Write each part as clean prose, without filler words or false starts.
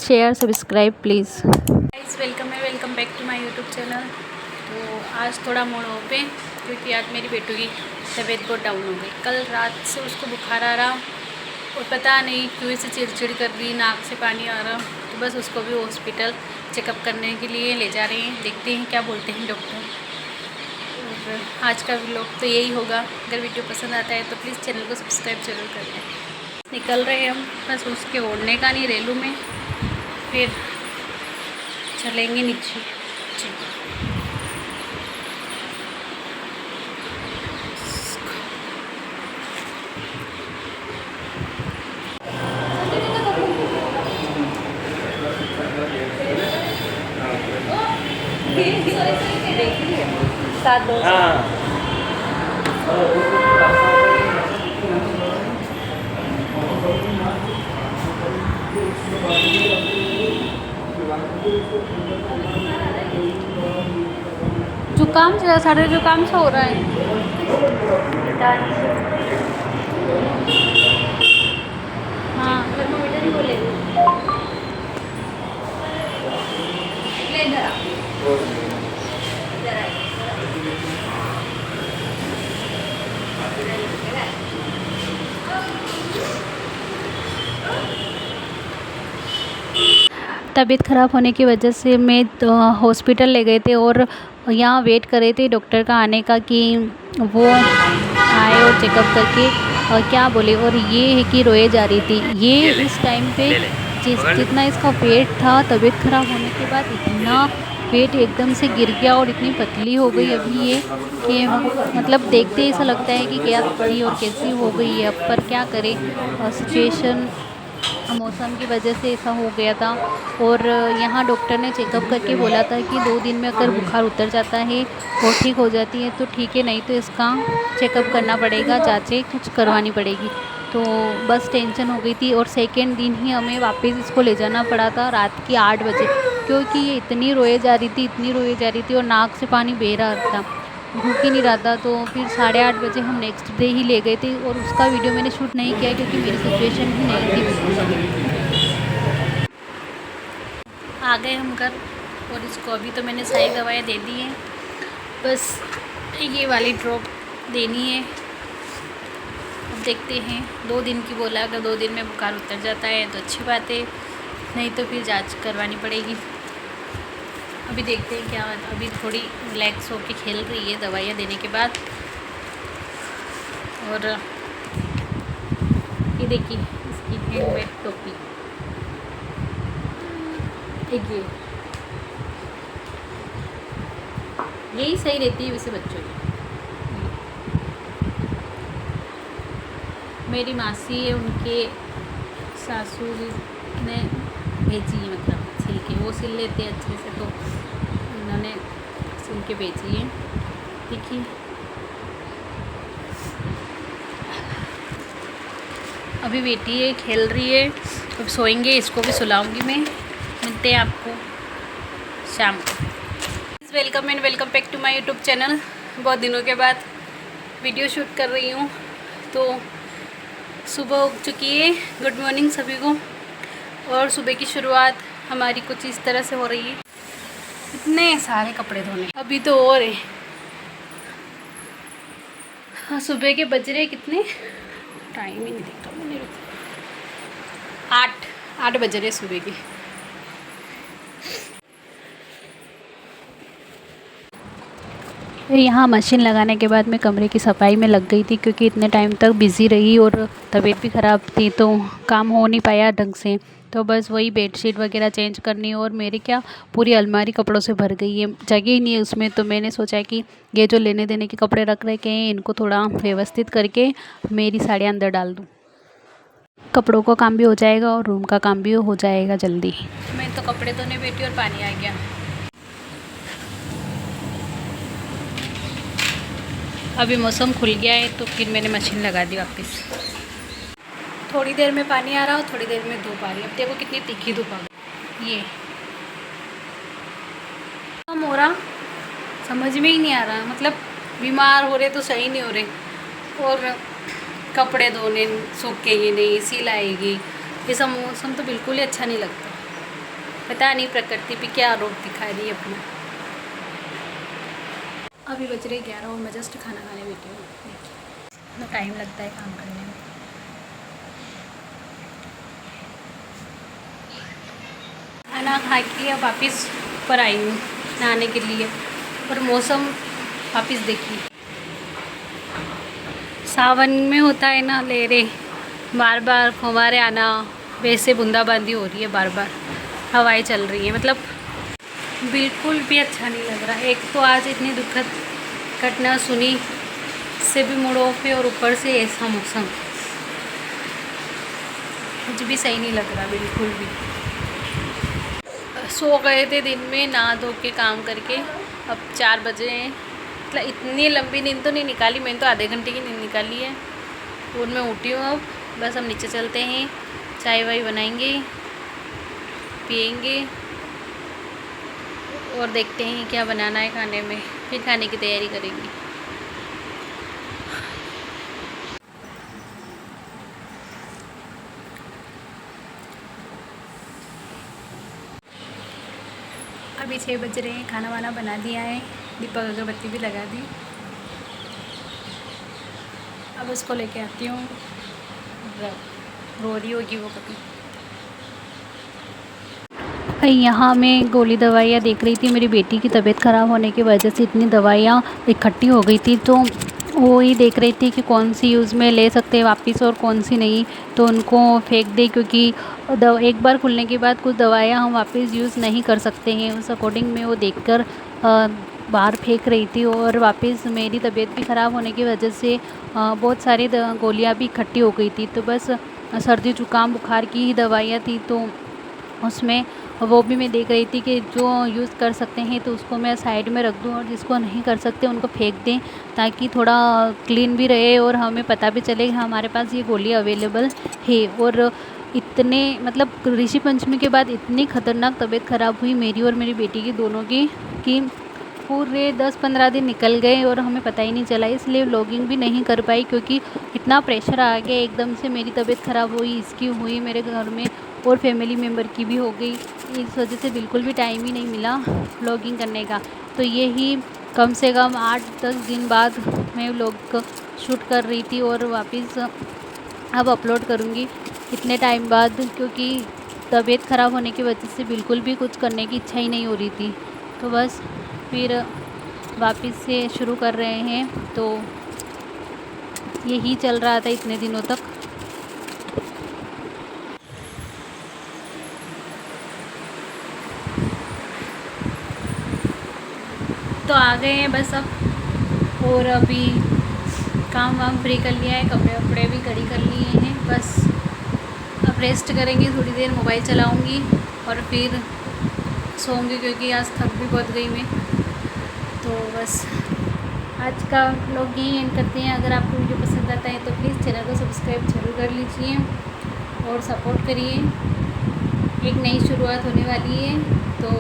Share subscribe please. Guys welcome back to my YouTube channel. तो आज थोड़ा mood off है क्योंकि आज मेरी बेटू की तबीयत बहुत डाउन हो गई। कल रात से उसको बुखार आ रहा और पता नहीं क्यों इसे चिड़चिड़ कर रही, नाक से पानी आ रहा। तो बस उसको भी हॉस्पिटल चेकअप करने के लिए ले जा रहे हैं। देखते हैं क्या बोलते हैं डॉक्टर। और आज का व्लॉग तो यही होगा। अगर वीडियो पसंद आता है तो प्लीज़ चैनल को सब्सक्राइब जरूर कर दें। निकल रहे हैं हम, बस उसके ओढ़ने का नहीं, रेलू में फिर चलेंगे नीचे। सात दोस्त जुकाम से सारे जुकाम से हो रहा है। हाँ थर्मोमीटर ही बोले तबीयत ख़राब होने की वजह से मैं हॉस्पिटल ले गए थे और यहाँ वेट कर रहे थे डॉक्टर का आने का कि वो आए और चेकअप करके और क्या बोले। और ये है कि रोए जा रही थी। ये इस टाइम पे जितना इसका वेट था तबीयत ख़राब होने के बाद इतना वेट एकदम से गिर गया और इतनी पतली हो गई अभी ये कि मतलब देखते ही ऐसा लगता है कि क्या थी और कैसी हो गई है। अब पर क्या करें, सिचुएशन मौसम की वजह से ऐसा हो गया था। और यहाँ डॉक्टर ने चेकअप करके बोला था कि 2 दिन में अगर बुखार उतर जाता है और ठीक हो जाती है तो ठीक है, नहीं तो इसका चेकअप करना पड़ेगा, जांचें कुछ करवानी पड़ेगी। तो बस टेंशन हो गई थी और सेकेंड दिन ही हमें वापस इसको ले जाना पड़ा था रात के 8 बजे, क्योंकि ये इतनी रोए जा रही थी और नाक से पानी बह रहा था, भूख ही नहीं रहा था। तो फिर 8:30 बजे हम नेक्स्ट डे ही ले गए थे और उसका वीडियो मैंने शूट नहीं किया क्योंकि मेरी सिचुएशन ही नहीं थी बिल्कुल। आ गए हम घर और इसको अभी तो मैंने सारी दवाएं दे दी हैं, बस ये वाली ड्रॉप देनी है। अब देखते हैं, 2 दिन की बोला, अगर 2 दिन में बुखार उतर जाता है तो अच्छी बात है, नहीं तो फिर जांच करवानी पड़ेगी। अभी देखते हैं क्या होता है। अभी थोड़ी रिलैक्स होकर खेल रही है दवाइयाँ देने के बाद। और ये देखिए इसकी हैंडमेड टोपी, एक यही सही रहती है वैसे बच्चों की। मेरी मासी है, उनके सासू ने भेजी है, मतलब सिल के, वो सिल लेते हैं अच्छे से, तो उन्होंने सिल के भेजी है। देखिए अभी बेटी है, खेल रही है, अब सोएंगे, इसको भी सुलाऊंगी मैं। मिलते हैं आपको शाम को। Welcome back to my YouTube channel. बहुत दिनों के बाद वीडियो शूट कर रही हूँ। तो सुबह हो चुकी है, गुड मॉर्निंग सभी को। और सुबह की शुरुआत हमारी कुछ इस तरह से हो रही है। इतने सारे कपड़े धोने अभी तो और है। हाँ, सुबह के बज रहे कितने, टाइम ही नहीं देखा मैंने, 8 बज रहे सुबह के। यहाँ मशीन लगाने के बाद मैं कमरे की सफाई में लग गई थी क्योंकि इतने टाइम तक बिज़ी रही और तबीयत भी ख़राब थी तो काम हो नहीं पाया ढंग से। तो बस वही बेडशीट वगैरह चेंज करनी, और मेरी क्या पूरी अलमारी कपड़ों से भर गई है, जगह ही नहीं है उसमें। तो मैंने सोचा कि ये जो लेने देने के कपड़े रख रखे हैं इनको थोड़ा व्यवस्थित करके मेरी साड़ियाँ अंदर डाल दूँ, कपड़ों का काम भी हो जाएगा और रूम का काम भी हो जाएगा जल्दी। मैं तो कपड़े धोने बैठी और पानी आ गया। अभी मौसम खुल गया है तो फिर मैंने मशीन लगा दी वापस। थोड़ी देर में पानी आ रहा हो, थोड़ी देर में धूप आ रही है। अब देखो कितनी तीखी धूप आ गई। ये कम हो रहा, समझ में ही नहीं आ रहा। मतलब बीमार हो रहे तो सही नहीं हो रहे, और कपड़े धोने सूखे ही नहीं, सिलाएगी, ये सब मौसम तो बिल्कुल ही अच्छा नहीं लगता। पता नहीं प्रकृति भी क्या रूप दिखा रही है अपना। अभी बज रहे 11 और मैं जस्ट खाना खाने बैठी हूँ। इतना टाइम लगता है काम करने में। खाना खा के अब वापस ऊपर आई हूँ नहाने के लिए, और मौसम वापस देखिए, सावन में होता है ना लहरे, बार बार फुहारे आना, वैसे बूंदाबांदी हो रही है, बार बार हवाएं चल रही हैं। मतलब बिल्कुल भी अच्छा नहीं लग रहा। एक तो आज इतनी दुखद घटना सुनी, से भी मूड ऑफ है, और ऊपर से ऐसा मौसम, कुछ भी सही नहीं लग रहा बिल्कुल भी। सो गए थे दिन में नहा धो के काम करके, अब 4 बजे हैं। मतलब इतनी लंबी नींद तो नहीं निकाली मैंने, तो आधे घंटे की नींद निकाली है, और मैं उठी हूँ अब। बस हम नीचे चलते हैं, चाय वाय बनाएंगे, पियेंगे, और देखते हैं क्या बनाना है खाने में, फिर खाने की तैयारी करेंगे। अभी 6 बज रहे हैं, खाना वाना बना दिया है, दीपक अगरबत्ती भी लगा दी। अब उसको लेके आती हूँ, रो रही होगी वो कभी। यहाँ मैं गोली दवाइयाँ देख रही थी। मेरी बेटी की तबीयत ख़राब होने की वजह से इतनी दवाइयाँ इकट्ठी हो गई थी, तो वो ही देख रही थी कि कौन सी यूज़ में ले सकते हैं वापस और कौन सी नहीं, तो उनको फेंक दे, क्योंकि एक बार खुलने के बाद कुछ दवाइयाँ हम वापस यूज़ नहीं कर सकते हैं। उस अकॉर्डिंग में वो देखकर बाहर फेंक रही थी। और वापस मेरी तबीयत भी ख़राब होने की वजह से बहुत सारी गोलियाँ भी इकट्ठी हो गई थी, तो बस सर्दी जुकाम बुखार की ही दवाइयाँ थी, तो उसमें वो भी मैं देख रही थी कि जो यूज़ कर सकते हैं तो उसको मैं साइड में रख दूँ, और जिसको नहीं कर सकते उनको फेंक दें, ताकि थोड़ा क्लीन भी रहे और हमें पता भी चले कि हमारे पास ये गोली अवेलेबल है। और इतने मतलब ऋषि पंचमी के बाद इतनी ख़तरनाक तबीयत ख़राब हुई मेरी और मेरी बेटी की दोनों की, कि पूरे 10-15 दिन निकल गए और हमें पता ही नहीं चला। इसलिए व्लॉगिंग भी नहीं कर पाई, क्योंकि इतना प्रेशर आ गया एकदम से। मेरी तबीयत ख़राब हुई, इसकी हुई, मेरे घर में और फैमिली मेम्बर की भी हो गई। इस वजह से बिल्कुल भी टाइम ही नहीं मिला व्लॉगिंग करने का। तो यही कम से कम 8-10 दिन बाद मैं व्लॉग शूट कर रही थी, और वापस अब अपलोड करूँगी इतने टाइम बाद, क्योंकि तबीयत ख़राब होने की वजह से बिल्कुल भी कुछ करने की इच्छा ही नहीं हो रही थी। तो बस फिर वापस से शुरू कर रहे हैं, तो यही चल रहा था इतने दिनों तक। तो आ गए हैं बस अब, और अभी काम वाम फ्री कर लिया है, कपड़े वपड़े भी कड़ी कर लिए हैं। बस अब रेस्ट करेंगे, थोड़ी देर मोबाइल चलाऊंगी और फिर सोऊंगी, क्योंकि आज थक भी बहुत गई मैं। तो बस आज का व्लॉग यही एंड करते हैं। अगर आपको वीडियो पसंद आता है तो प्लीज़ चैनल को सब्सक्राइब जरूर कर लीजिए और सपोर्ट करिए। एक नई शुरुआत होने वाली है, तो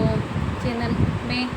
चैनल में